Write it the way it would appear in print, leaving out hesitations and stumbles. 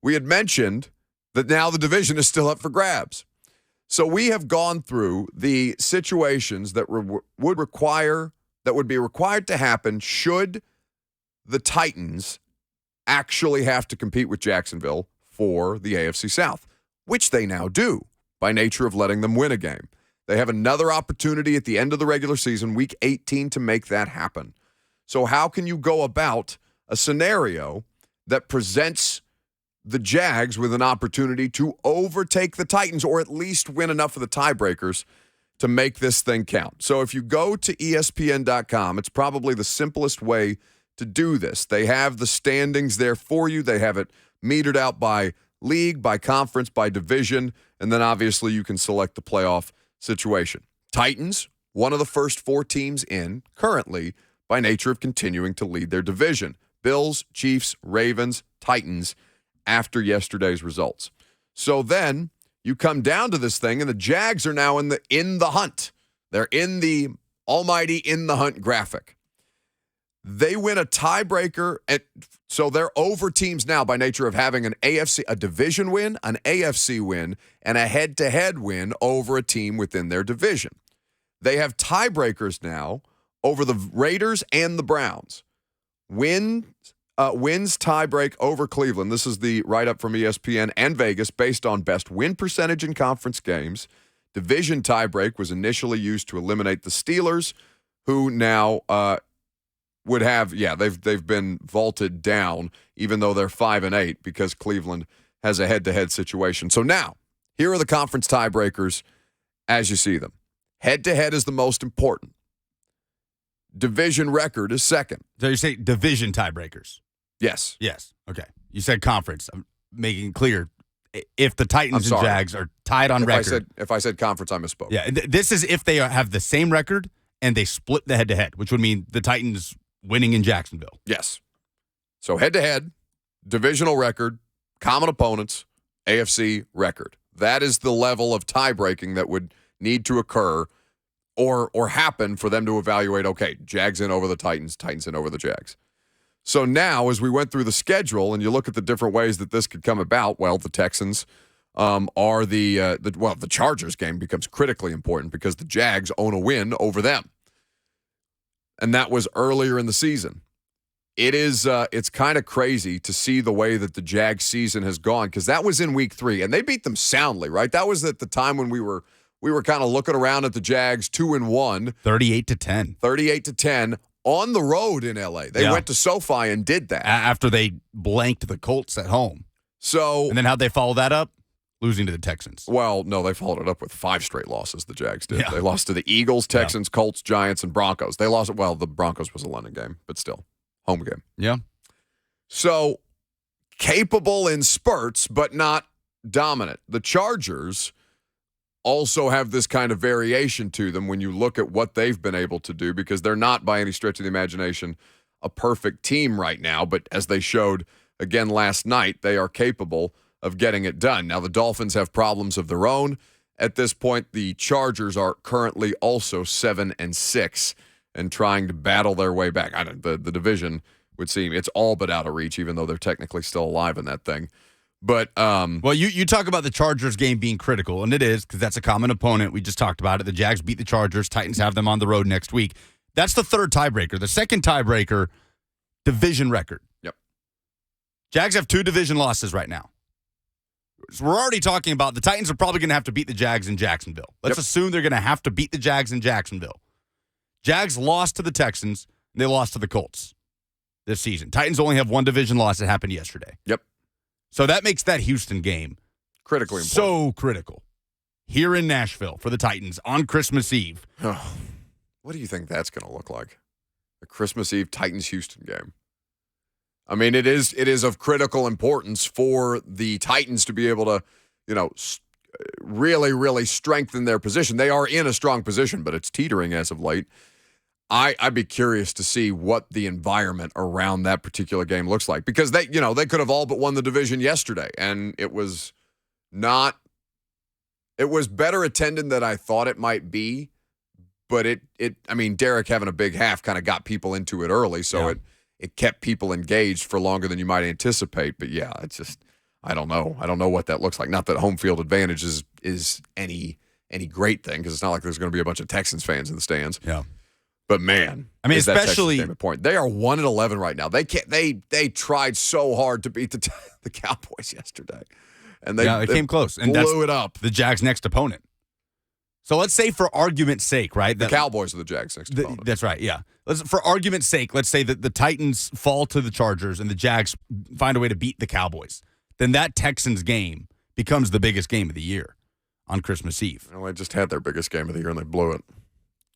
we had mentioned that now the division is still up for grabs. So we have gone through the situations that would be required to happen should the Titans actually have to compete with Jacksonville for the AFC South, which they now do by nature of letting them win a game. They have another opportunity at the end of the regular season, week 18, to make that happen. So how can you go about a scenario that presents the Jags with an opportunity to overtake the Titans or at least win enough of the tiebreakers to make this thing count? So if you go to ESPN.com, it's probably the simplest way to do this. They have the standings there for you. They have it metered out by league, by conference, by division, and then obviously you can select the playoff situation. Titans, one of the first 4 teams in currently by nature of continuing to lead their division. Bills, Chiefs, Ravens, Titans after yesterday's results. So then you come down to this thing and the Jags are now in the hunt. They're in the almighty in the hunt graphic. They win a tiebreaker, and so they're over teams now by nature of having a division win, an AFC win, and a head-to-head win over a team within their division. They have tiebreakers now over the Raiders and the Browns. Wins tiebreak over Cleveland. This is the write-up from ESPN and Vegas based on best win percentage in conference games. Division tiebreak was initially used to eliminate the Steelers, who now would have, they've been vaulted down, even though they're 5-8 because Cleveland has a head-to-head situation. So now, here are the conference tiebreakers as you see them. Head-to-head is the most important. Division record is second. So you say division tiebreakers? Yes. Yes. Okay. You said conference. I'm making it clear. If the Titans and Jags are tied on record. If I said conference, I misspoke. Yeah. This is if they have the same record and they split the head-to-head, which would mean the Titans winning in Jacksonville. Yes. So head-to-head, divisional record, common opponents, AFC record. That is the level of tie-breaking that would need to occur or happen for them to evaluate, okay, Jags in over the Titans, Titans in over the Jags. So now, as we went through the schedule and you look at the different ways that this could come about, well, the Texans are the Chargers game becomes critically important because the Jags own a win over them. And that was earlier in the season. It's kind of crazy to see the way that the Jags season has gone because that was in week 3 and they beat them soundly, right? That was at the time when we were kind of looking around at the Jags 2-1. 38-10. 38-10 on the road in LA. They went to SoFi and did that. After they blanked the Colts at home. And then how'd they follow that up? Losing to the Texans. Well, no, they followed it up with 5 straight losses, the Jags did. Yeah. They lost to the Eagles, Texans, Colts, Giants, and Broncos. They lost, well, the Broncos was a London game, but still, home game. Yeah. So, capable in spurts, but not dominant. The Chargers also have this kind of variation to them when you look at what they've been able to do because they're not, by any stretch of the imagination, a perfect team right now, but as they showed again last night, they are capable of getting it done. Now, the Dolphins have problems of their own. At this point, the Chargers are currently also 7-6 and trying to battle their way back. The division would seem it's all but out of reach, even though they're technically still alive in that thing. But well, you talk about the Chargers game being critical, and it is because that's a common opponent. We just talked about it. The Jags beat the Chargers. Titans have them on the road next week. That's the third tiebreaker. The second tiebreaker, division record. Yep. Jags have 2 division losses right now. So we're already talking about the Titans are probably going to have to beat the Jags in Jacksonville. Let's assume they're going to have to beat the Jags in Jacksonville. Jags lost to the Texans, and they lost to the Colts this season. Titans only have 1 division loss that happened yesterday. Yep. So that makes that Houston game critically important. So critical. Here in Nashville for the Titans on Christmas Eve. What do you think that's going to look like? The Christmas Eve Titans-Houston game. I mean, it is of critical importance for the Titans to be able to, really, really strengthen their position. They are in a strong position, but it's teetering as of late. I'd be curious to see what the environment around that particular game looks like because they could have all but won the division yesterday, and it was better attended than I thought it might be, but Derek having a big half kind of got people into it early, so it kept people engaged for longer than you might anticipate. But yeah, I don't know. I don't know what that looks like. Not that home field advantage is any great thing, because it's not like there's going to be a bunch of Texans fans in the stands. Yeah. But man, I mean, is that especially Texas game a point. They are 1-11 right now. They can't. They tried so hard to beat the Cowboys yesterday, and they came close and blew it up. The Jags' next opponent. So let's say, for argument's sake, right? The Cowboys are the Jags' next opponent. That's right. Yeah. For argument's sake, let's say that the Titans fall to the Chargers and the Jags find a way to beat the Cowboys. Then that Texans game becomes the biggest game of the year on Christmas Eve. Well, they just had their biggest game of the year and they blew it.